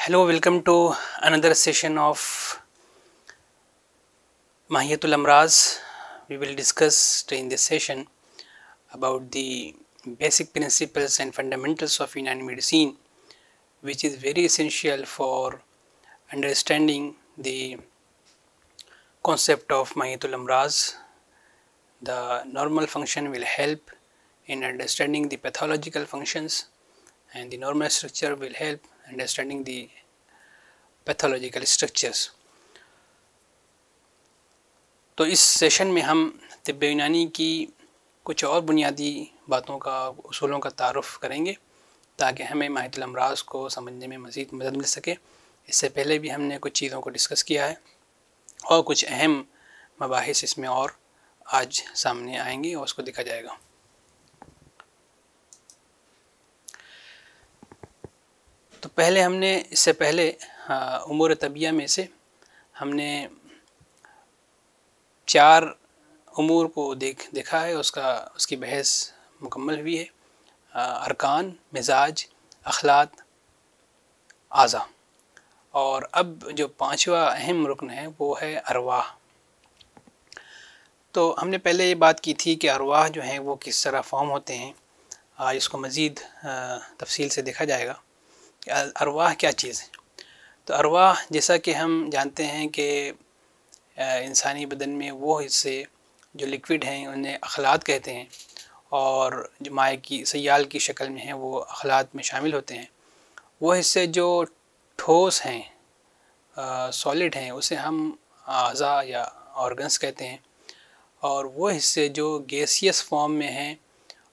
Hello, welcome to another session of Mahiyatul Amraz. We will discuss in this session about the basic principles and fundamentals of Unani medicine, which is very essential for understanding the concept of Mahiyatul Amraz. The normal function will help in understanding the pathological functions, and the normal structure will help understanding the pathological structures. तो इस session में हम तिब्बे यूनानी की कुछ और बुनियादी बातों का उसूलों का तारुफ़ करेंगे ताकि हमें माहियतुल अमराज़ को समझने में मज़ीद मदद मिल सके। इससे पहले भी हमने कुछ चीज़ों को डिस्कस किया है और कुछ अहम मबाहिस इसमें और आज सामने आएंगी और उसको देखा जाएगा। तो पहले हमने इससे पहले उमूर तबिया में से हमने 4 उमूर को देखा है, उसकी बहस मुकम्मल हुई है। अरकान, मिजाज, अखलाक, आज़ा। और अब जो 5वां अहम रुकन है वो है अरवाह। तो हमने पहले ये बात की थी कि अरवाह जो हैं वो किस तरह फॉर्म होते हैं। आज इसको मज़ीद तफसील से देखा जाएगा कि अरवाह क्या चीज़ है। तो अरवाह जैसा कि हम जानते हैं कि इंसानी बदन में वो हिस्से जो लिक्विड हैं उन्हें अखलात कहते हैं, और जो माए की सयाल की शक्ल में हैं वो अखलात में शामिल होते हैं। वो हिस्से जो ठोस हैं, सॉलिड हैं, उसे हम आज़ा या ऑर्गन्स कहते हैं। और वो हिस्से जो गैसियस फॉर्म में हैं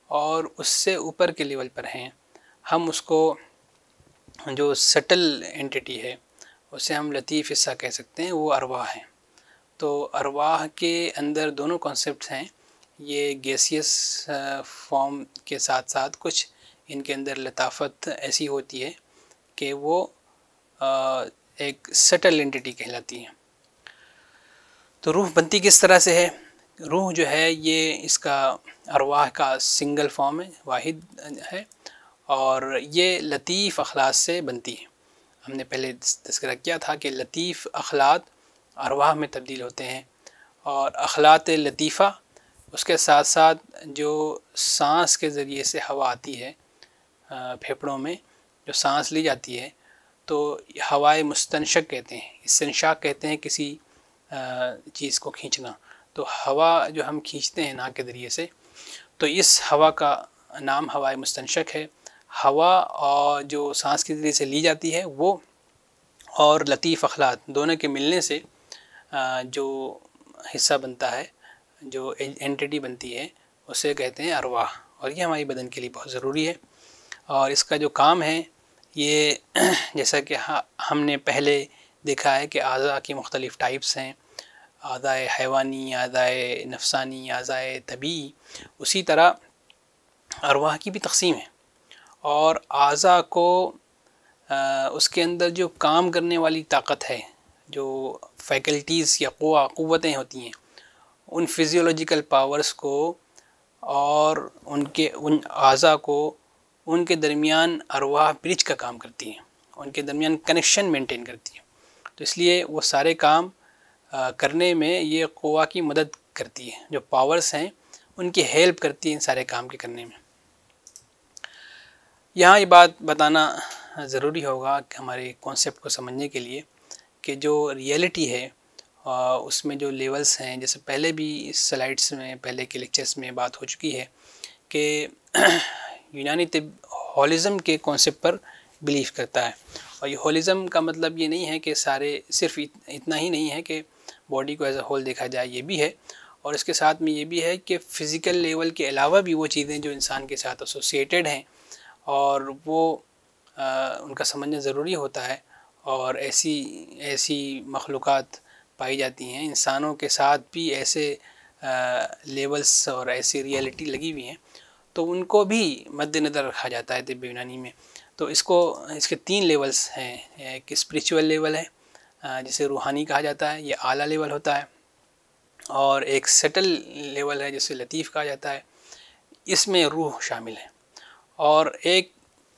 और उससे ऊपर के लेवल पर हैं, हम उसको जो सटल एंटिटी है उसे हम लतीफ़ हिस्सा कह सकते हैं, वो अरवाह हैं। तो अरवाह के अंदर दोनों कॉन्सेप्ट्स हैं। ये गैसियस फॉर्म के साथ साथ कुछ इनके अंदर लताफ़त ऐसी होती है कि वो एक सटल एंटिटी कहलाती है। तो रूह बनती किस तरह से है? रूह जो है ये इसका अरवाह का सिंगल फॉर्म है, वाहिद है, और ये लतीफ़ अखलात से बनती है। हमने पहले तज़किरा किया था कि लतीफ़ अखलात अरवाह में तब्दील होते हैं, और अखलात लतीफ़ा उसके साथ साथ जो सांस के ज़रिए से हवा आती है फेफड़ों में, जो सांस ली जाती है, तो हवाए मुस्तनशक कहते हैं। इस्तिंशाक कहते हैं किसी चीज़ को खींचना। तो हवा जो हम खींचते हैं नाक के ज़रिए से, तो इस हवा का नाम हवाए मुस्तनशक है। हवा और जो सांस के ज़रिए से ली जाती है वो और लतीफ़ अखलात दोनों के मिलने से जो हिस्सा बनता है, जो एंटिटी बनती है, उसे कहते हैं अरवाह। और ये हमारी बदन के लिए बहुत ज़रूरी है। और इसका जो काम है ये जैसा कि हमने पहले देखा है कि आज़ा की मुख्तलिफ़ टाइप्स हैं, आज़ाए हैवानी, आज़ाए नफसानी, आज़ाए तबी। उसी तरह अरवाह की भी तक़सीम है, और आज़ा को उसके अंदर जो काम करने वाली ताकत है, जो फैकल्टीज़ या क़ुव्वतें होती हैं, उन फिज़ियोलॉजिकल पावर्स को और उन आज़ा को उनके दरमियान अरवाह ब्रिज का काम करती हैं, उनके दरमियान कनेक्शन मेंटेन करती हैं। तो इसलिए वो सारे काम करने में ये क़ुव्वा की मदद करती है। जो पावर्स हैं उनकी हेल्प करती है इन सारे काम के करने में। यहाँ ये बात बताना ज़रूरी होगा कि हमारे कॉन्सेप्ट को समझने के लिए कि जो रियलिटी है उसमें जो लेवल्स हैं, जैसे पहले भी इस स्लाइड्स में, पहले के लेक्चर्स में बात हो चुकी है कि यूनानी तिब होलिज़म के कॉन्सेप्ट पर बिलीव करता है। और ये होलिज़म का मतलब ये नहीं है कि सारे सिर्फ इतना ही नहीं है कि बॉडी को एज अ होल देखा जाए, ये भी है। और इसके साथ में ये भी है कि फ़िज़िकल लेवल के अलावा भी वो चीज़ें जो इंसान के साथ एसोसिएटेड हैं और वो उनका समझना ज़रूरी होता है। और ऐसी मखलूक़ात पाई जाती हैं, इंसानों के साथ भी ऐसे लेवल्स और ऐसी रियलिटी लगी हुई हैं, तो उनको भी मद्देनज़र रखा जाता है तिब्बे यूनानी में। तो इसके 3 लेवल्स हैं। एक स्पिरिचुअल लेवल है जिसे रूहानी कहा जाता है, ये आला लेवल होता है। और एक सटल लेवल है जिसे लतीफ़ कहा जाता है, इसमें रूह शामिल है। और एक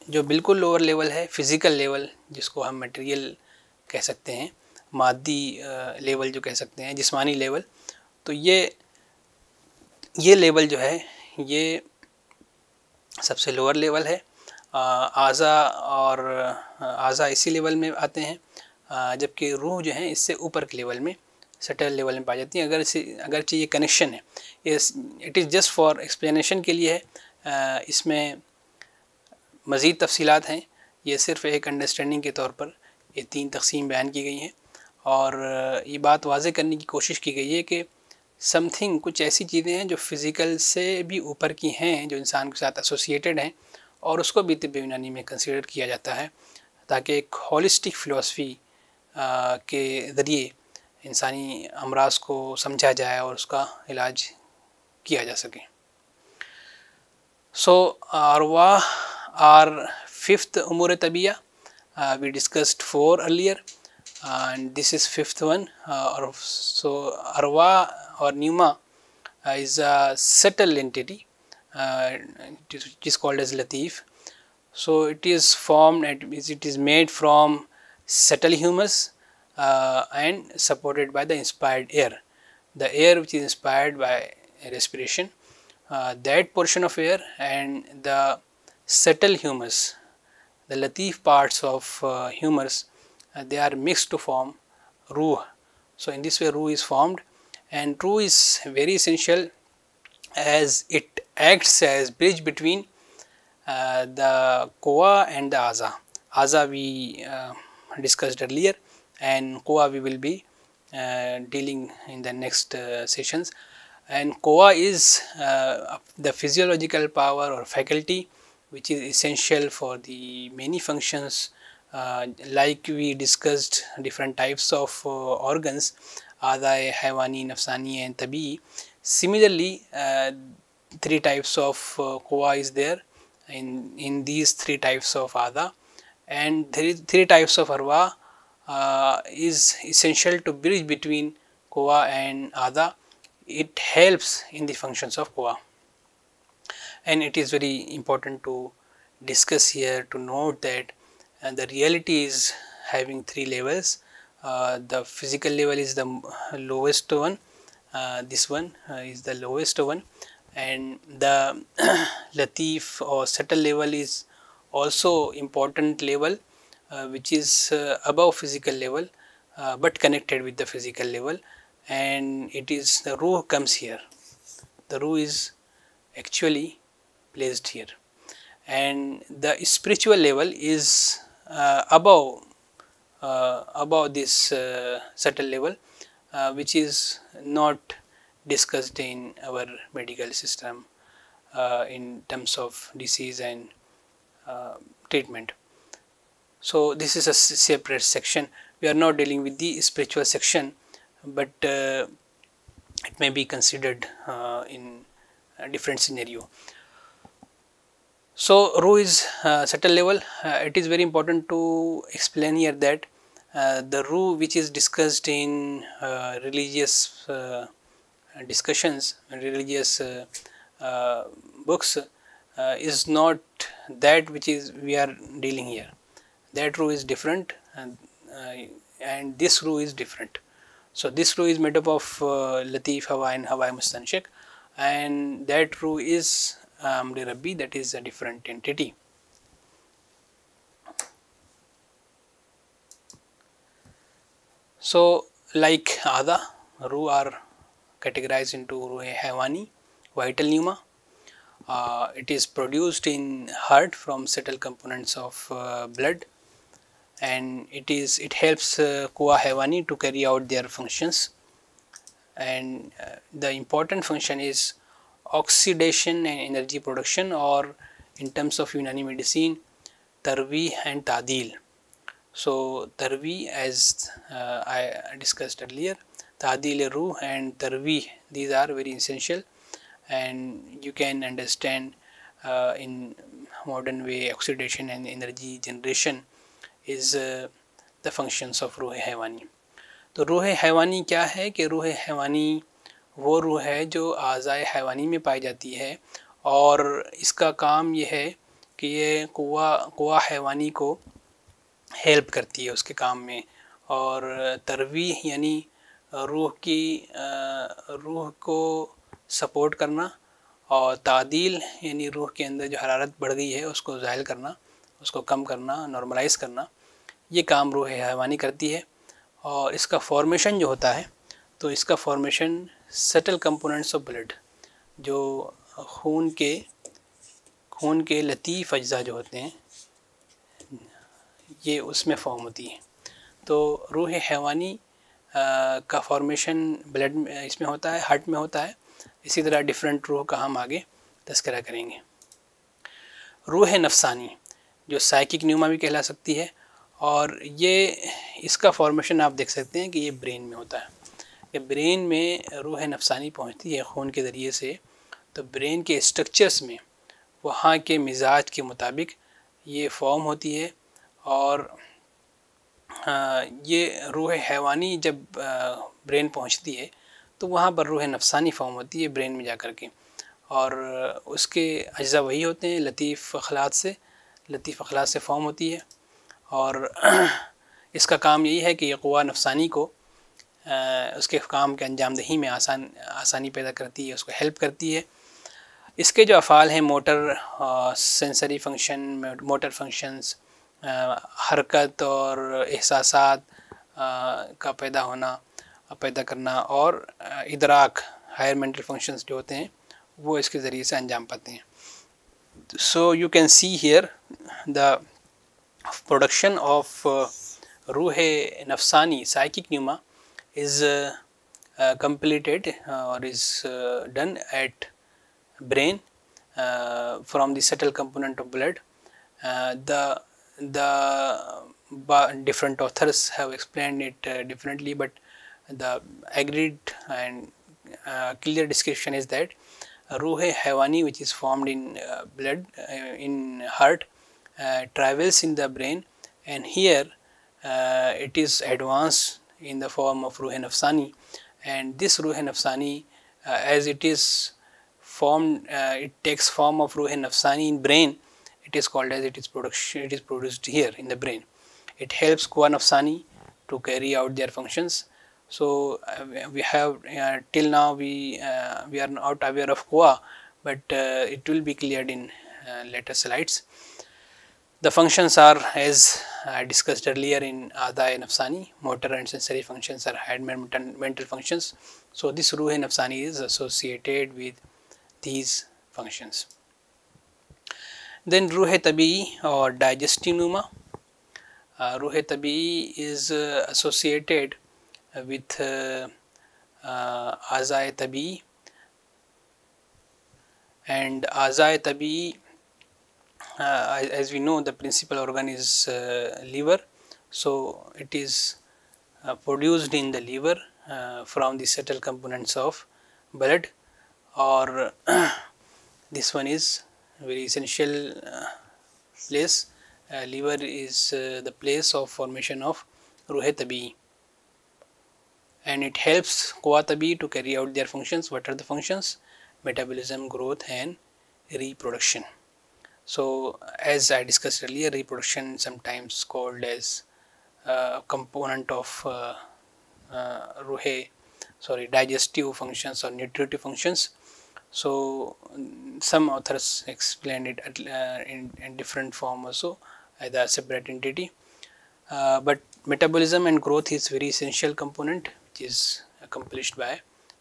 जो बिल्कुल लोअर लेवल है, फिज़िकल लेवल जिसको हम मटेरियल कह सकते हैं, मादी लेवल जो कह सकते हैं, जिस्मानी लेवल, तो ये लेवल जो है ये सबसे लोअर लेवल है। आज़ा और आज़ा इसी लेवल में आते हैं, जबकि रूह जो है इससे ऊपर के लेवल में, सटल लेवल में पाई जाती है। अगरचे ये कनेक्शन है, it is just for explanation के लिए है, इसमें मज़ीद तफसीलात हैं, ये सिर्फ़ एक अंडरस्टैंडिंग के तौर पर ये 3 तक़सीम बयान की गई हैं। और ये बात वाज़े करने की कोशिश की गई है कि समथिंग, कुछ ऐसी चीज़ें हैं जो फ़िज़िकल से भी ऊपर की हैं, जो इंसान के साथ एसोसिएटेड हैं, और उसको भी तिब्ब यूनानी में कंसीडर किया जाता है, ताकि एक होलिस्टिक फ़िलॉसफ़ी के ज़रिए इंसानी अमराज को समझा जाए और उसका इलाज किया जा सके। सो अरवाह are fifth उमूर तबिया, we discussed 4 earlier, and this is 5th one. So arwah or pneuma is a subtle entity, it is called as latif. So it is formed and it is made from subtle humus and supported by the inspired air. The air which is inspired by respiration, that portion of air and the subtle humus, the latif parts of humus, they are mixed to form ruh. So in this way ruh is formed, and ruh is very essential as it acts as bridge between the Quwa and the Aza. Aza we discussed earlier, and Quwa we will be dealing in the next sessions. And Quwa is the physiological power or faculty which is essential for the many functions, like we discussed different types of organs, Adai, Haywani, Nafsani and Tabii. Similarly, 3 types of Quwa is there in these 3 types of Ada, and 3 types of Arwa is essential to bridge between Quwa and Ada. It helps in the functions of Quwa. And it is very important to discuss here, to note that the reality is having 3 levels. The physical level is the lowest one, this one is the lowest one, and the latif or subtle level is also important level, which is above physical level, but connected with the physical level, and it is the ruh comes here. The ruh is actually placed here, and the spiritual level is above this subtle level, which is not discussed in our medical system in terms of disease and treatment. So this is a separate section. We are not dealing with the spiritual section, but it may be considered in a different scenario. So ruh is subtle level. It is very important to explain here that the ruh which is discussed in religious discussions, religious books, is not that which is we are dealing here. That ruh is different, and this ruh is different. So this ruh is made up of latif, hawa and hawa mustanshik, and that ruh is Amri Rabbi, that is a different entity. So like Ada, ruh are categorized into ruh Haywani, vital pneuma. It is produced in heart from subtle components of blood, and it helps Quwa Haywani to carry out their functions, and the important function is oxidation and energy production, or in terms of Unani medicine, tarvi and tadil. So tarvi, as I discussed earlier, tadil ruh and tarvi, these are very essential, and you can understand in modern way oxidation and energy generation is the functions of रूह हैवानी. तो रूह हैवानी क्या है कि रूह हैवानी वो रूह है जो आज़ाए हैवानी में पाई जाती है, और इसका काम ये है कि ये क़ुव्वा हैवानी को हेल्प करती है उसके काम में, और तरवीह यानी रूह को सपोर्ट करना, और तादील यानी रूह के अंदर जो हरारत बढ़ गई है उसको ज़ाहिल करना, उसको कम करना, नॉर्मलाइज़ करना, ये काम रूह हैवानी करती है। और इसका फॉर्मेशन जो होता है, तो इसका formation subtle components of blood, जो खून के लतीफ़ अज्जा जो होते हैं, ये उसमें फॉर्म होती है। तो रूह हैवानी का फॉर्मेशन ब्लड में इसमें होता है, हार्ट में होता है। इसी तरह डिफरेंट रूह का हम आगे तज़किरा करेंगे। रूह नफ़सानी जो साइकिक न्यूमा भी कहला सकती है, और ये इसका फॉर्मेशन आप देख सकते हैं कि ये ब्रेन में होता है। कि ब्रेन में रूह नफ़सानी पहुंचती है खून के ज़रिए से, तो ब्रेन के स्ट्रक्चर्स में वहाँ के मिजाज के मुताबिक ये फॉर्म होती है। और ये रूह हैवानी जब ब्रेन पहुंचती है तो वहाँ पर रूह नफ़सानी फॉर्म होती है ब्रेन में जा कर के, और उसके अज्जा वही होते हैं लतीफ़ अखलात से फॉर्म होती है। और इसका काम यही है कि ये क़ुव्वा नफ़सानी को उसके काम के अंजाम दही में आसानी पैदा करती है, उसको हेल्प करती है। इसके जो अफ़ाल हैं motor sensory function, motor functions, हरकत और एहसासात का पैदा करना, और इदराक, हायर मेंटल फंक्शंस जो होते हैं वो इसके ज़रिए से अंजाम पाते हैं। So you can see here the production of रूह नफ़सानी psychic pneuma is completed or is done at brain from the subtle component of blood. The different authors have explained it differently, but the agreed and clear description is that रूह हैवानी which is formed in blood in heart travels in the brain, and here it is advanced in the form of ruh nafsani, and this ruh nafsani as it is formed, it takes form of ruh nafsani in brain. It is called as it is produced here in the brain. It helps क़ुव्वा nafsani to carry out their functions. So we have till now we are not aware of क़ुव्वा, but it will be cleared in later slides. The functions are, as I discussed earlier in Adai Nafsani, motor and sensory functions are higher mental functions. So this Ruh Nafsani is associated with these functions. Then Ruh Tabii or digestive pneuma. Ruh Tabii is associated with Azai Tabii, and Azai Tabii, as we know, the principal organ is liver, so it is produced in the liver from the subtle components of blood, or this one is very essential place. Liver is the place of formation of Ruh Tabii, and it helps क़ुव्वा Tabii to carry out their functions. What are the functions? Metabolism, growth and reproduction. So as I discussed earlier, reproduction sometimes called as component of digestive functions or nutritive functions. So some authors explained it in different form also as a separate entity, but metabolism and growth is very essential component which is accomplished by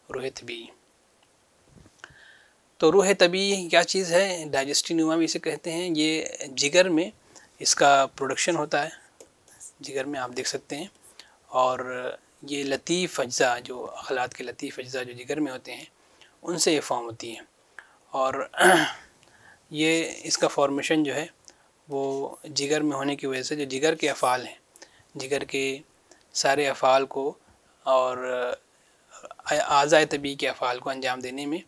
Ruh Tabii. तो रूह तबी क्या चीज़ है? Digestive pneuma भी इसे कहते हैं। ये जिगर में इसका प्रोडक्शन होता है, जिगर में आप देख सकते हैं, और ये लतीफ़ अज्जा जो अखलात के लतीफ़ अज्जा जो जिगर में होते हैं उनसे ये फॉर्म होती है। और ये इसका फॉर्मेशन जो है वो जिगर में होने की वजह से जो जिगर के अफ़ाल हैं, जिगर के सारे अफ़ाल को और आज़ाए तबी के अफ़ाल को अंजाम देने में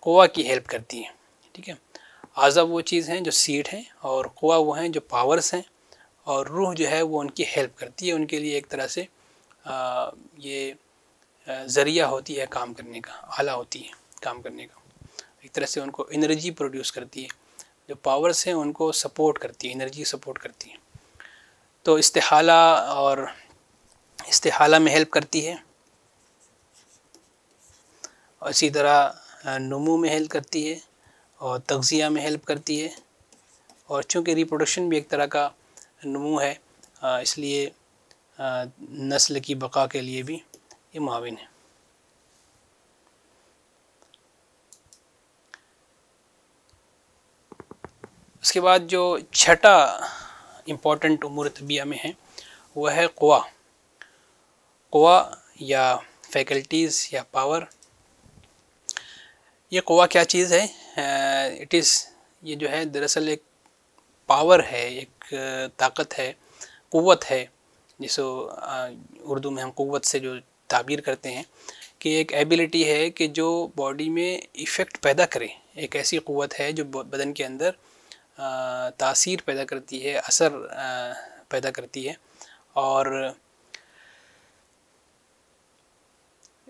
क़ुव्वा की हेल्प करती है। ठीक है, आज़ा वो चीज़ हैं जो सीट हैं, और क़ुव्वा वो हैं जो पावर्स हैं, और रूह जो है वो उनकी हेल्प करती है, उनके लिए एक तरह से ये ज़रिया होती है काम करने का, आला होती है काम करने का, एक तरह से उनको एनर्जी प्रोड्यूस करती है। जो पावर्स हैं उनको सपोर्ट करती है, एनर्जी सपोर्ट करती है। तो इस्तिहाला और इस्तिहाला में हेल्प करती है, और इसी तरह नुमू में हेल्प करती है, और तग़ज़िया में हेल्प करती है, और चूँकि रिप्रोडक्शन भी एक तरह का नुमू है, इसलिए नस्ल की बका के लिए भी ये मुआविन है। उसके बाद जो छठा इम्पोर्टेंट उमूर तबिया में है वह है क़ुवा। क़ुवा या फैकल्टीज़ या पावर। ये क़ुवा क्या चीज़ है? ये जो है दरअसल एक पावर है, एक ताकत है, क़ुव्वत है, जिसको उर्दू में हम क़ुव्वत से जो ताबीर करते हैं कि एक एबिलिटी है कि जो बॉडी में इफ़ेक्ट पैदा करे। एक ऐसी क़ुव्वत है जो बदन के अंदर तासीर पैदा करती है, असर पैदा करती है, और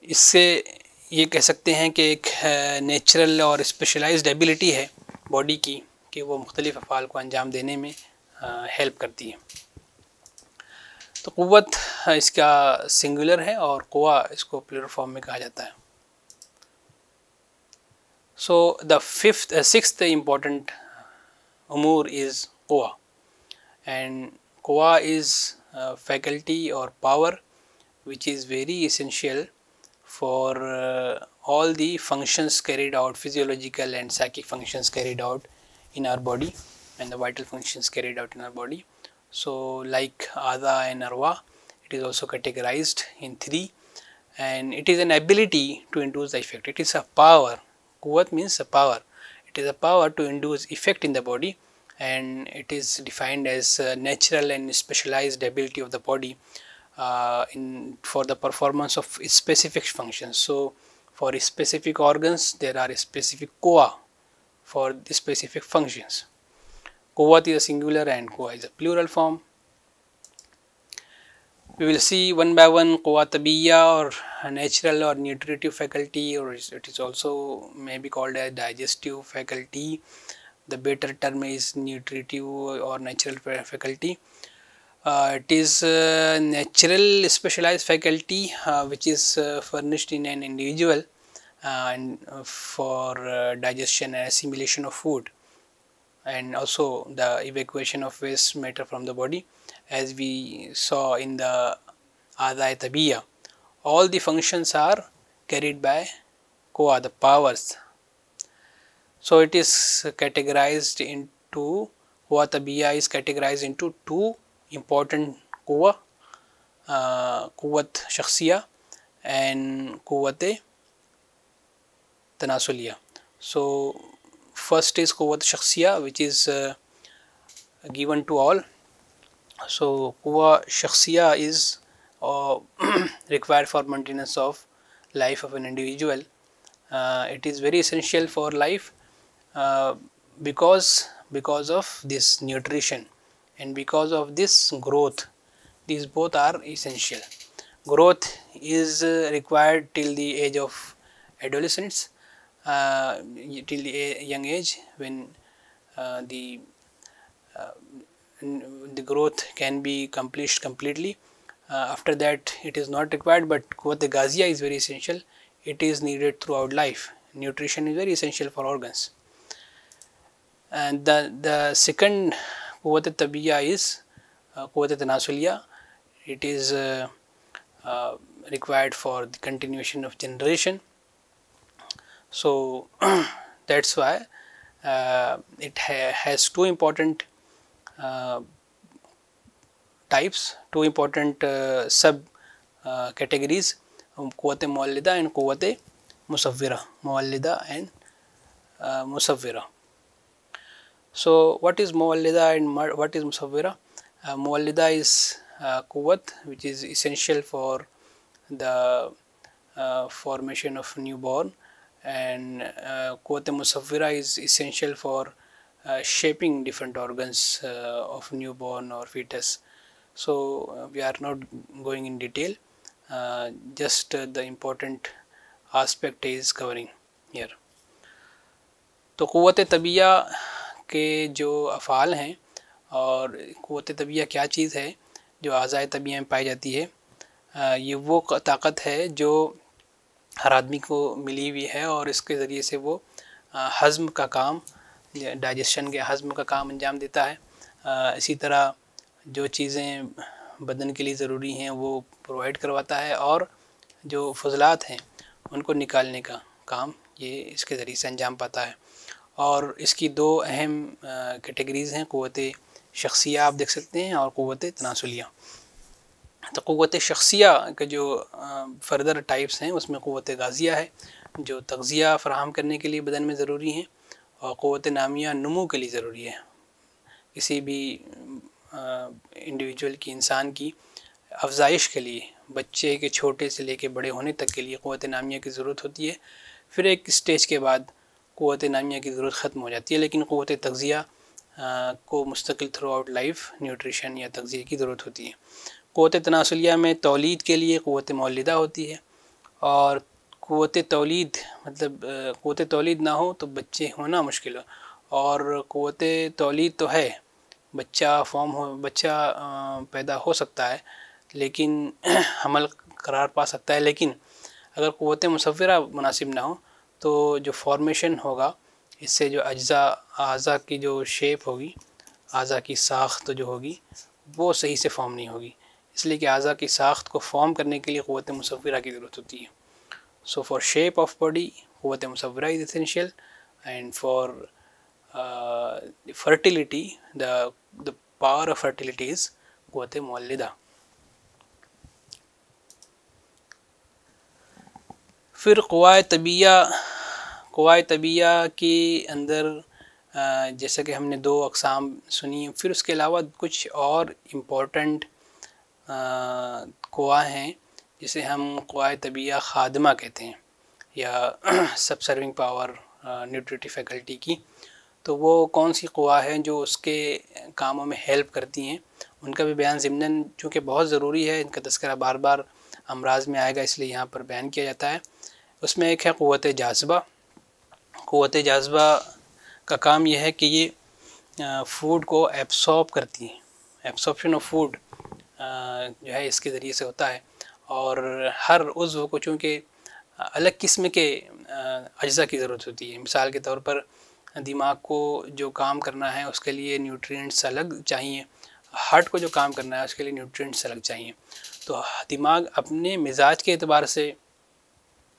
इससे ये कह सकते हैं कि एक नेचुरल और स्पेशलाइज्ड एबिलिटी है बॉडी की कि वो मुख्तलिफ़ अफ़आल को अंजाम देने में हेल्प करती है। तो क़ुव्वत इसका सिंगुलर है और क़ुवा इसको प्लूरल फॉर्म में कहा जाता है। So the sixth important umur is quwa, and quwa is faculty or power which is very essential for all the functions carried out, physiological and psychic functions carried out in our body, and the vital functions carried out in our body. So like Ada and Arwa, it is also categorized in three, and it is an ability to induce the effect. It is a power. Quwwat means a power. It is a power to induce effect in the body, and it is defined as a natural and specialized ability of the body for the performance of specific functions. So for specific organs there are specific quwa for the specific functions. Quwwat is a singular and quwa is a plural form. We will see one by one quwa tabiyya, or natural or nutritive faculty, or it is also may be called a digestive faculty. The better term is nutritive or natural faculty. It is natural specialized faculty which is furnished in an individual and for digestion and assimilation of food, and also the evacuation of waste matter from the body. As we saw in the Adai Tabiyya, all the functions are carried by Quwa, the powers. So it is categorized into, Quwa Tabiyya is categorized into two important Quwa, Quwwat Shakhsiyya and Quwwat Tanasuliya. So first is Quwwat Shakhsiyya, which is given to all. So Quwa Shakhsiyya is required for maintenance of life of an individual. It is very essential for life because of this nutrition and because of this growth. These both are essential. Growth is required till the age of adolescence, till the young age, when the growth can be accomplished completely. After that it is not required, but Quwwat Ghaziyya is very essential. It is needed throughout life. Nutrition is very essential for organs. And the second Quwwat Tabiyya is Quwwat Tanasuliya. It is required for the continuation of generation. So that's why it has two important types, two important sub categories, Quwwat Muwallida and Quwwat Musawwira. Muwallida and Musawwira. So what is Muwallida and what is Musawwira? Muwallida is Quwwat which is essential for the formation of newborn, and Quwwat Musawwira is essential for shaping different organs of newborn or fetus. So we are not going in detail, just the important aspect is covering here. तो क़ुव्वत तबिया के जो अफ़ाल हैं और क़ुव्वत तबिया क्या चीज़ है जो आज़ाए तबिया में पाई जाती है, ये वो ताकत है जो हर आदमी को मिली हुई है और इसके ज़रिए से वो हज़म का काम, डाइजेशन के हज़म का काम अंजाम देता है। इसी तरह जो चीज़ें बदन के लिए ज़रूरी हैं वो प्रोवाइड करवाता है और जो फजलात हैं उनको निकालने का काम ये इसके ज़रिए से अंजाम पाता है। और इसकी दो अहम कैटेगरीज़ हैं, क़ुव्वत शख्सिया आप देख सकते हैं और क़ुव्वत तनासुलिया। तो क़ुव्वत शख्सिया के जो फ़र्दर टाइप्स हैं उसमें क़ुव्वत गाज़िया है जो तग़ज़िया फ़राहम करने के लिए बदन में ज़रूरी हैं, और क़ुव्वत नामिया नमू के लिए ज़रूरी है। किसी भी इंडिविजुअल की, इंसान की अफजाइश के लिए, बच्चे के छोटे से लेके बड़े होने तक के लिए क़ुव्वत नामिया की ज़रूरत होती है। फिर एक स्टेज के बाद क़ुव्वत नामिया की ज़रूरत ख़त्म हो जाती है, लेकिन क़ुव्वत तग़ज़िया को मुस्तकिल थ्रू आउट लाइफ न्यूट्रिशन या तग़ज़िया की ज़रूरत होती है। क़ुव्वत तनासुलिया में तौलीद के लिए क़ुव्वत मौलिदा होती है, और क़ुव्वत तौलीद मतलब क़ुव्वत तौलीद ना हो तो बच्चे होना मुश्किल हो, और क़ुव्वत तौलीद तो है, बच्चा पैदा हो सकता है लेकिन हमल करार पा सकता है, लेकिन अगर क़ुव्वत मुसव्विरा मुनासिब ना हो तो जो फॉर्मेशन होगा इससे जो आज़ा की जो शेप होगी, आज़ा की साख्त जो होगी वो सही से फॉर्म नहीं होगी, इसलिए कि आज़ा की साख्त को फॉर्म करने के लिए क़ुव्वत मुसव्विरा की ज़रूरत होती है। So for shape of body क़ुव्वत मुसव्विरा is essential, and for fertility the power of fertility is क़ुव्वत मौलिदा। फिर क़ुव्वाए तबिया के अंदर जैसा कि हमने दो अक़साम सुनी, फिर उसके अलावा कुछ और इम्पोर्टेंट क़ुव्वा हैं जिसे हम क़ुव्वाए तबिया ख़ादिमा कहते हैं, या सब सर्विंग पावर न्यूट्रिटिव फैकल्टी की। तो वो कौन सी क़ुव्वा हैं जो उसके कामों में हेल्प करती हैं, उनका भी बयान ज़िम्नन चूँकि बहुत ज़रूरी है, इनका तज़किरा बार बार अमराज़ में आएगा इसलिए यहाँ पर बयान किया जाता है। उसमें एक है क़ुव्वत जाज़बा। क़ुव्वत जाज़बा का काम यह है कि ये फ़ूड को एब्सॉर्ब करती है, एब्सॉर्प्शन ऑफ फूड जो है इसके ज़रिए से होता है, और हर उज़्व को चूँकि अलग किस्म के अज्ज़ा की ज़रूरत होती है। मिसाल के तौर पर दिमाग को जो काम करना है उसके लिए न्यूट्रिएंट्स अलग चाहिए, हार्ट को जो काम करना है उसके लिए न्यूट्रिएंट्स अलग चाहिए। तो दिमाग अपने मिजाज के एतबार से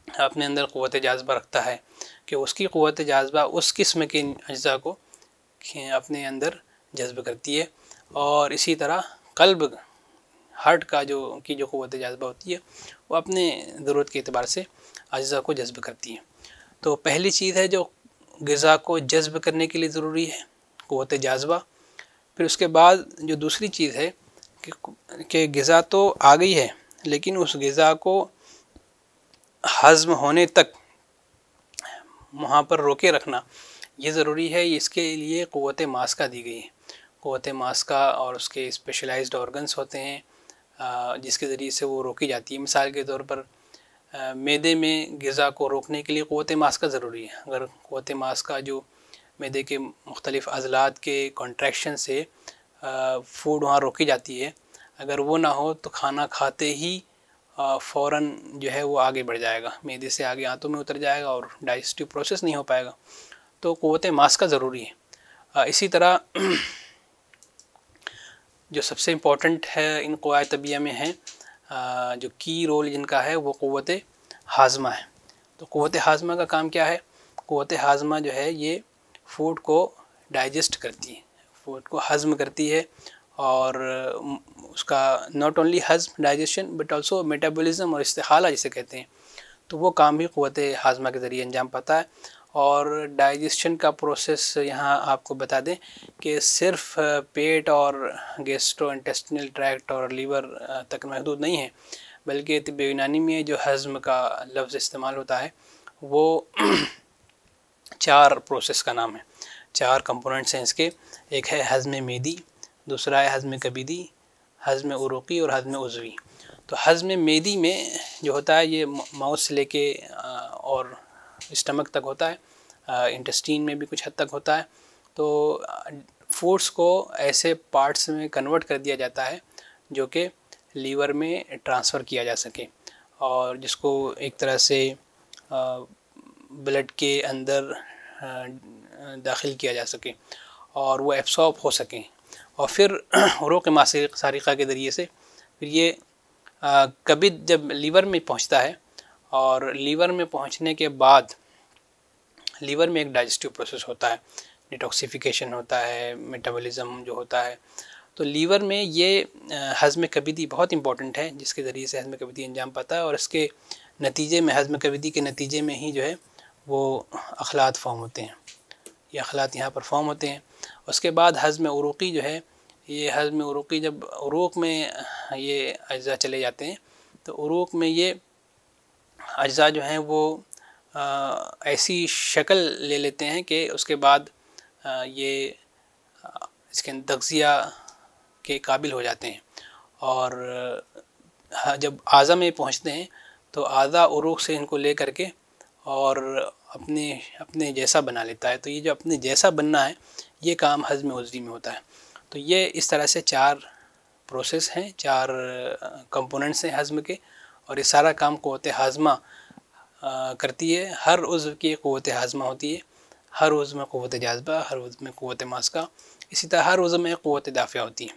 अपने अंदर क़ुव्वत जाज़बा रखता है कि उसकी क़ुव्वत जाज़बा उस किस्म के अज्ज़ा को अपने अंदर जज्ब करती है, और इसी तरह क़ल्ब, हार्ट का जो क़ुव्वत जाज़बा होती है वो अपने ज़रूरत के एतबार से अज्ज़ा को जज्ब करती है। तो पहली चीज़ है जो ग़िज़ा को जज्ब करने के लिए ज़रूरी है, क़ुव्वत जाज़बा। फिर उसके बाद जो दूसरी चीज़ है कि ग़िज़ा तो आ गई है, लेकिन उस ग़िज़ा को हज़म होने तक वहाँ पर रोके रखना ये ज़रूरी है। इसके लिए क़ुव्वत मास्का दी गई है, क़ुव्वत मास्का, और उसके स्पेशलाइज्ड ऑर्गन्स होते हैं जिसके ज़रिए से वो रोकी जाती है। मिसाल के तौर पर मैदे में ग़िज़ा को रोकने के लिए क़ुव्वत मास्का ज़रूरी है। अगर क़ुव्वत मास्का जो मैदे के मुख्तलिफ़ अज़लात के कॉन्ट्रैक्शन से फूड वहाँ रोकी जाती है, अगर वो ना हो तो खाना खाते ही फ़ौरन जो है वो आगे बढ़ जाएगा, मैदे से आगे आंतों में उतर जाएगा और डाइजेस्टिव प्रोसेस नहीं हो पाएगा। तो क़ुव्वत मास्का ज़रूरी है। इसी तरह जो सबसे इम्पोर्टेंट है इन क़ुव्वाए तबिया में है, जो की रोल जिनका है वो क़ुव्वत हाज़मा है। तो क़ुव्वत हाज़मा का काम क्या है? क़ुव्वत हाज़मा जो है ये फूड को डाइजेस्ट करती है, फूड को हज़म करती है, और उसका नॉट ओनली हज़म डाइजेशन बट आल्सो मेटाबॉलिज़्म और इस्तिहाला जिसे कहते हैं, तो वो काम भी क़ुव्वत हाज़मा के ज़रिए अंजाम पाता है। और डाइजेशन का प्रोसेस यहाँ आपको बता दें कि सिर्फ पेट और गैस्ट्रोइंटेस्टिनल ट्रैक्ट और लीवर तक महदूद नहीं है, बल्कि तिब्ब यूनानी में जो हज़म का लफ्ज़ इस्तेमाल होता है वो 4 प्रोसेस का नाम है, 4 कंपोनेंट्स हैं इसके। एक है हज़म मेदी, दूसरा है हज़म कबीदी, हज़म उरुक़ी और हज़म उज़वी। तो हज़म मेदी में जो होता है ये माउथ से लेके और स्टमक तक होता है, इंटेस्टीन में भी कुछ हद तक होता है। तो फूड्स को ऐसे पार्ट्स में कन्वर्ट कर दिया जाता है जो कि लीवर में ट्रांसफ़र किया जा सके और जिसको एक तरह से ब्लड के अंदर दाखिल किया जा सके और वो एब्सॉर्ब हो सकें और फिर उरूक़ सारिक़ा के ज़रिए से फिर ये कभी जब लीवर में पहुंचता है और लीवर में पहुंचने के बाद लीवर में एक डाइजेस्टिव प्रोसेस होता है, डिटॉक्सिफिकेशन होता है, मेटाबॉलिज्म जो होता है। तो लीवर में ये हज़्म कबीदी बहुत इंपॉर्टेंट है जिसके ज़रिए से हज़्म कबीदी अंजाम पाता है और इसके नतीजे में हज़्म कबीदी के नतीजे में ही जो है वो अखलात फॉर्म होते हैं, ये अखलात यहाँ पर फॉर्म होते हैं। उसके बाद हज़्म उरूक़ी जो है, ये हज़्म उरूक़ी जब उरूक़ में ये अज्ज़ा चले जाते हैं तो उरूक़ में ये अज्ज़ा जो हैं वो ऐसी शक्ल ले लेते हैं कि उसके बाद ये इसके तग़ज़िया के काबिल हो जाते हैं और जब आज़ा में पहुँचते हैं तो आज़ा उरूक़ से इनको ले करके और अपने जैसा बना लेता है। तो ये जो अपने जैसा बनना है ये काम हज़्म उज़वी में होता है। तो ये इस तरह से 4 प्रोसेस हैं, 4 कंपोनेंट्स हैं हज़्म के और ये सारा काम क़ुव्वत हाज़मा करती है। हर उज़्व की क़ुव्वत हाज़मा होती है, हर उज़्व में क़ुव्वत जाज़बा, हर उज़्व में क़ुव्वत मास्का, इसी तरह हर उज़्व में क़ुव्वत दाफ़िया होती है।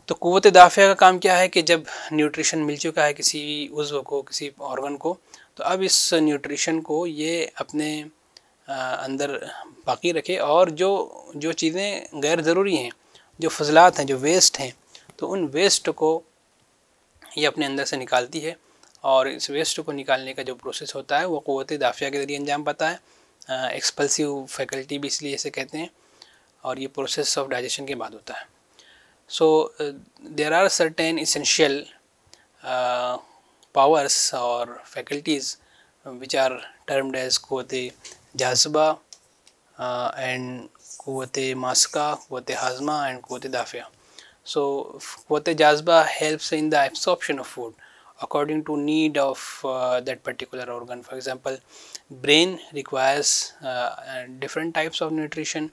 तो क़ुव्वत दाफ़िया का काम क्या है कि जब न्यूट्रिशन मिल चुका है किसी उज़्व को, किसी ऑर्गन को, तो अब इस न्यूट्रिशन को ये अपने अंदर बाकी रखे और जो चीज़ें गैर ज़रूरी हैं, जो फ़ज़लात हैं, जो वेस्ट हैं, तो उन वेस्ट को ये अपने अंदर से निकालती है और इस वेस्ट को निकालने का जो प्रोसेस होता है वो क़ुव्वत दाफ़िया के ज़रिए अंजाम पाता है। एक्सपल्सिव फैकल्टी भी इसलिए इसे कहते हैं और ये प्रोसेस ऑफ डाइजेशन के बाद होता है। So there are certain essential powers or faculties which are termed as क़ुव्वत जाज़बा and क़ुव्वत मास्का, क़ुव्वत हाज़मा and क़ुव्वत दाफ़िया. So क़ुव्वत जाज़बा helps in the absorption of food according to need of that particular organ. For example, brain requires different types of nutrition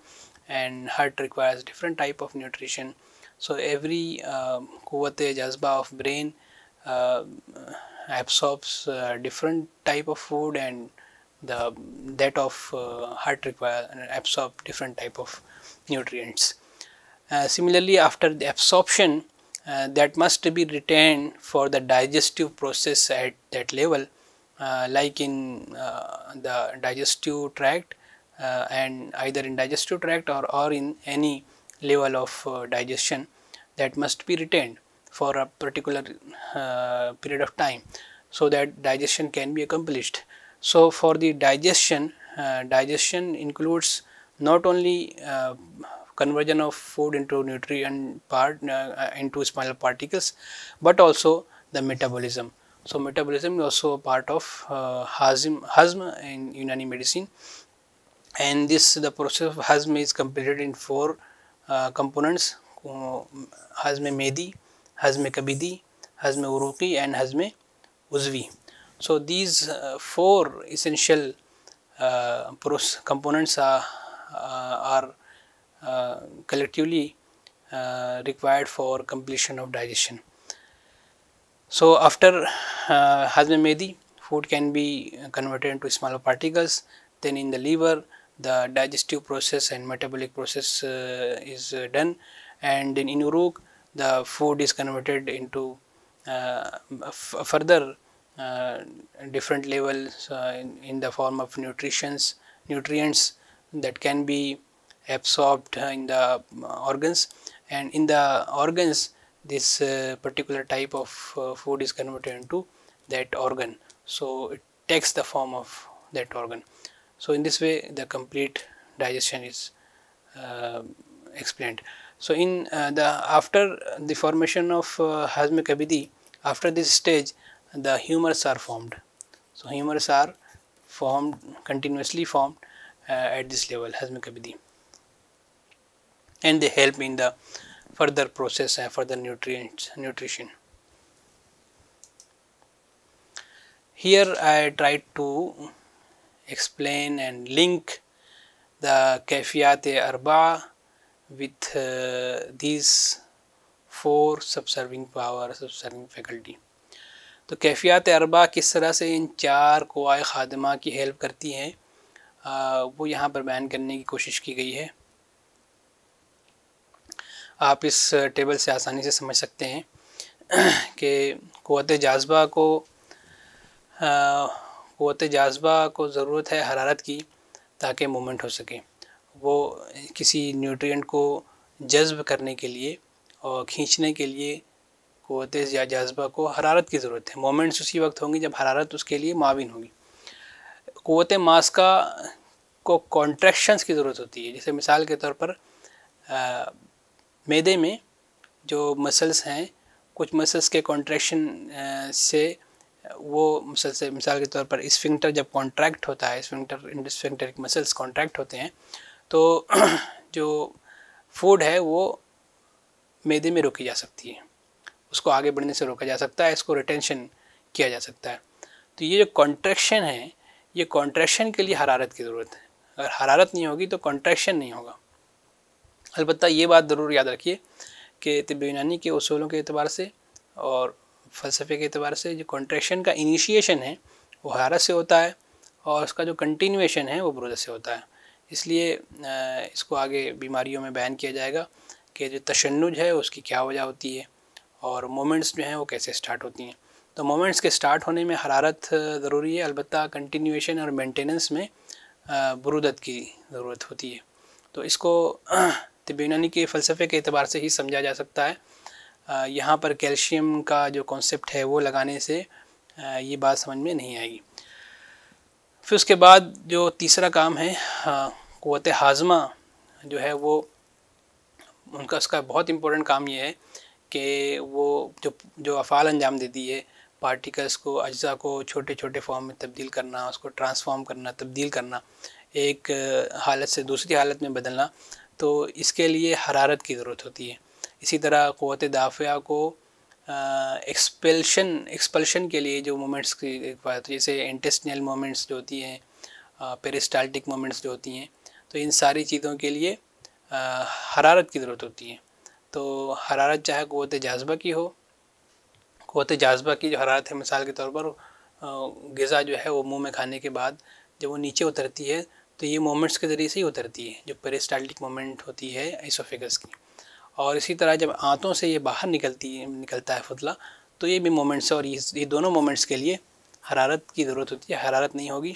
and heart requires different type of nutrition. So every क़ुव्वत जाज़बा of brain absorbs different type of food and that of heart require absorb different type of nutrients. Similarly, after the absorption that must be retained for the digestive process at that level, like in the digestive tract and either in digestive tract or in any level of digestion, that must be retained for a particular period of time so that digestion can be accomplished. So for the digestion, digestion includes not only conversion of food into nutrient part into small particles, but also the metabolism. So metabolism is also a part of Hazm in Unani medicine, and the process of Hazm is completed in 4 components: Hazm Medi, Hazm Kabidi, Hazm Uruqi and Hazm Uzvi. So these 4 essential components are collectively required for completion of digestion. So after Hazm Medi, food can be converted into smaller particles. Then in the liver, the digestive process and metabolic process is done, and then in Uruq, the food is converted into further different levels in the form of nutrients that can be absorbed in the organs, and in the organs this particular type of food is converted into that organ, so it takes the form of that organ. So in this way the complete digestion is explained. So in after the formation of Hazm Kabidi, after this stage the humors are formed. So humors are formed, continuously formed at this level, Hazm Kabidi, and they help in the further process and further nutrition. Here I tried to explain and link the कैफियात अरबा with these 4 subserving power subserving faculty. तो कैफियात अरबा किस तरह से इन 4 क़ुवाए ख़ादिमा की help करती हैं वो यहाँ पर बयान करने की कोशिश की गई है। आप इस टेबल से आसानी से समझ सकते हैं कि क़ुव्वत जाज़बा को ज़रूरत है हरारत की ताकि मूवमेंट हो सके। वो किसी न्यूट्रिएंट को जज़्ब करने के लिए और खींचने के लिए क़ुव्वत जाज़बा को हरारत की ज़रूरत है। मोमेंट्स उसी वक्त होंगी जब हरारत उसके लिए मुआविन होगी। क़ुव्वत मास्का को कॉन्ट्रैक्शंस की ज़रूरत होती है। जैसे मिसाल के तौर पर मैदे में जो मसल्स हैं, कुछ मसल्स के कॉन्ट्रैक्शन से वो मसल से, मिसाल के तौर पर स्फिंक्टर जब कॉन्ट्रैक्ट होता है, स्फिंक्टर मसल्स कॉन्ट्रैक्ट होते हैं तो जो फूड है वो मैदे में रोकी जा सकती है, उसको आगे बढ़ने से रोका जा सकता है, इसको रिटेंशन किया जा सकता है। तो ये जो कॉन्ट्रैक्शन है, ये कॉन्ट्रैक्शन के लिए हरारत की ज़रूरत है। अगर हरारत नहीं होगी तो कॉन्ट्रैक्शन नहीं होगा। अलबत्ता ये बात ज़रूर याद रखिए कि तिब्ब यूनानी के उसूलों के एतबार से और फ़लसफ़े के एतबार से जो कॉन्ट्रैक्शन का इनिशिएशन है वो हरारत से होता है और उसका जो कंटिन्यूएशन है वो बुरूदत से होता है। इसलिए इसको आगे बीमारियों में बयान किया जाएगा कि जो तशन्नुज है उसकी क्या वजह होती है और मोमेंट्स जो हैं वो कैसे स्टार्ट होती हैं। तो मोमेंट्स के स्टार्ट होने में हरारत ज़रूरी है, अलबत्ता कंटिन्यूएशन और मेंटेनेंस में बुरूदत की ज़रूरत होती है। तो इसको तिब्ब यूनानी के फ़लसफ़े के एतबार से ही समझा जा सकता है। यहाँ पर कैल्शियम का जो कॉन्सेप्ट है वो लगाने से ये बात समझ में नहीं आएगी। फिर उसके बाद जो तीसरा काम है क़ुव्वत हाज़मा जो है वो उसका बहुत इम्पोर्टेंट काम ये है कि वो जो अफ़ाल अंजाम देती है, पार्टिकल्स को, अज्जा को छोटे छोटे फॉर्म में तब्दील करना, उसको ट्रांसफॉर्म करना, तब्दील करना, एक हालत से दूसरी हालत में बदलना, तो इसके लिए हरारत की ज़रूरत होती है। इसी तरह क़ुव्वत दाफ़िया को एक्सपल्शन के लिए जो मोमेंट्स की बात, जैसे इंटेस्टिनल मोमेंट्स जो होती हैं, पेरिस्टाल्टिक मोमेंट्स जो होती हैं, तो इन सारी चीज़ों के लिए हरारत की ज़रूरत होती है। तो हरारत चाहे क़ुव्वत जाज़बा की हो, क़ुव्वत जाज़बा की जो हरारत है, मिसाल के तौर पर ग़िज़ा जो है वो मुंह में खाने के बाद जब वो नीचे उतरती है तो ये मोमेंट्स के ज़रिए से ही उतरती है, जो पेरिस्टाल्टिक मोमेंट होती है एसोफेगस की। और इसी तरह जब आंतों से ये बाहर निकलता है फुतला, तो ये भी मोमेंट्स है और ये दोनों मोमेंट्स के लिए हरारत की ज़रूरत होती है। हरारत नहीं होगी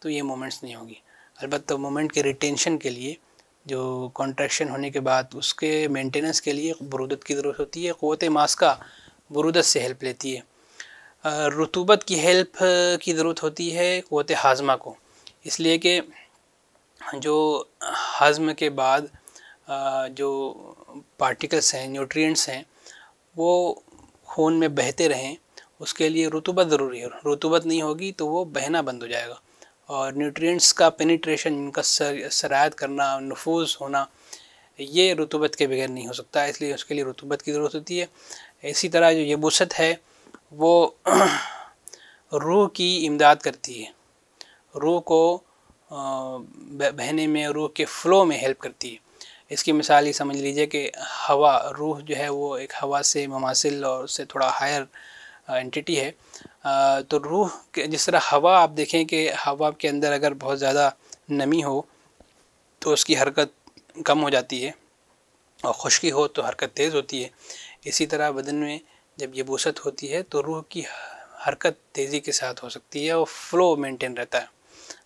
तो ये मोमेंट्स नहीं होगी। अलबत्ता मोमेंट के रिटेंशन के लिए, जो कॉन्ट्रैक्शन होने के बाद उसके मेंटेनेंस के लिए बुरूदत की ज़रूरत होती है। क़ुव्वत मास्का बुरूदत से हेल्प लेती है। रुतूबत की हेल्प की ज़रूरत होती है क़ुव्वत हाज़मा को, इसलिए कि जो हज़म के बाद जो पार्टिकल्स हैं, न्यूट्रिएंट्स हैं, वो खून में बहते रहें, उसके लिए रुतूबत ज़रूरी है। रुतूबत नहीं होगी तो वो बहना बंद हो जाएगा और न्यूट्रिएंट्स का पेनिट्रेशन, इनका सरायत करना, नफूज़ होना, ये रुतूबत के बगैर नहीं हो सकता, इसलिए उसके लिए रुतूबत की ज़रूरत होती है। इसी तरह जो यबूसत है वो रूह की इमदाद करती है, रूह को बहने में, रूह के फ़्लो में हेल्प करती है। इसकी मिसाल ये समझ लीजिए कि हवा, रूह जो है वो एक हवा से मुमासिल और उससे थोड़ा हायर एंटिटी है। तो रूह के जिस तरह हवा, आप देखें कि हवा के अंदर अगर बहुत ज़्यादा नमी हो तो उसकी हरकत कम हो जाती है और खुश्की हो तो हरकत तेज़ होती है। इसी तरह बदन में जब यबूसत होती है तो रूह की हरकत तेज़ी के साथ हो सकती है और फ़्लो मेंटेन रहता है,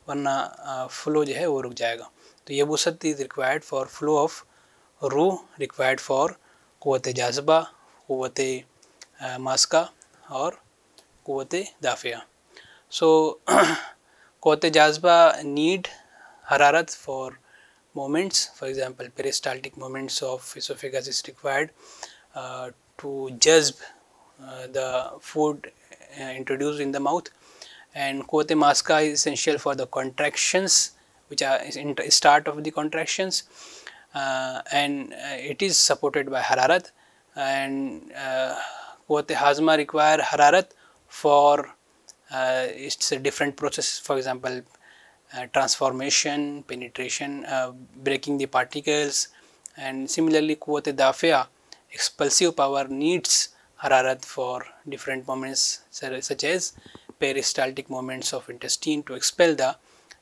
वरना फ़्लो जो है वो रुक जाएगा। तो यबूसत is required for flow of रूह, रिक्वायर्ड फॉर क़ुव्वत जाज़बा, क़ुव्वत मास्का और क़ुव्वत दाफ़िया। सो क़ुव्वत जाज़बा नीड हरारत for moments, for example peristaltic moments of esophagus is required to jazb the food introduced in the mouth, and क़ुव्वत मास्का is essential for the contractions which are in start of the contractions, and it is supported by hararat, and क़ुव्वत हाज़मा require hararat for it's a different process. For example transformation, penetration, breaking the particles, and similarly quwwat dafi'a, expulsive power, needs hararat for different moments such as peristaltic movements of intestine to expel the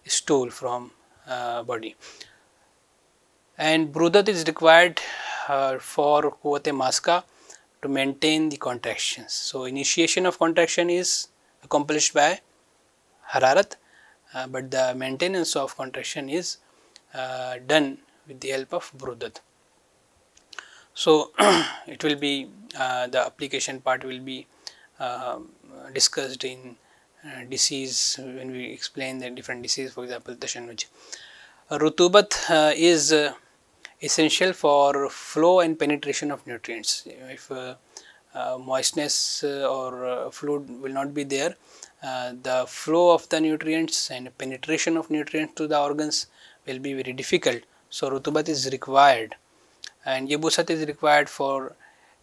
stool from body. And brudat is required for quwwat maska to maintain the contractions. So initiation of contraction is accomplished by hararat, but the maintenance of contraction is done with the help of brudat. So it will be the application part will be discussed in disease when we explain the different disease, for example tashannuj. Rutubat is essential for flow and penetration of nutrients. If moistness or fluid will not be there, the flow of the nutrients and penetration of nutrients to the organs will be very difficult. So rutubat is required, and yabusat is required for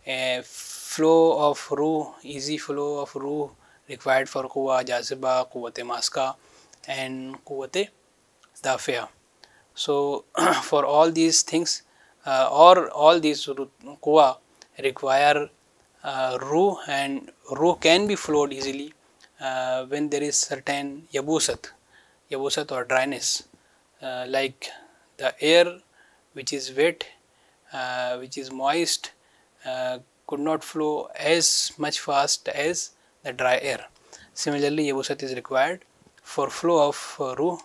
a flow of ruh, easy flow of ruh required for quwwa jaziba, quwwat maska and quwwat dafi'a. So for all these things or all these quwwa require ruh, and ruh can be flowed easily when there is certain yabusat or dryness, like the air which is wet, which is moist, could not flow as much fast as the dry air. Similarly, yabusat is required for flow of ruh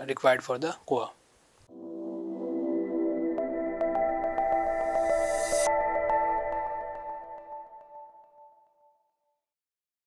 required for the quwwa.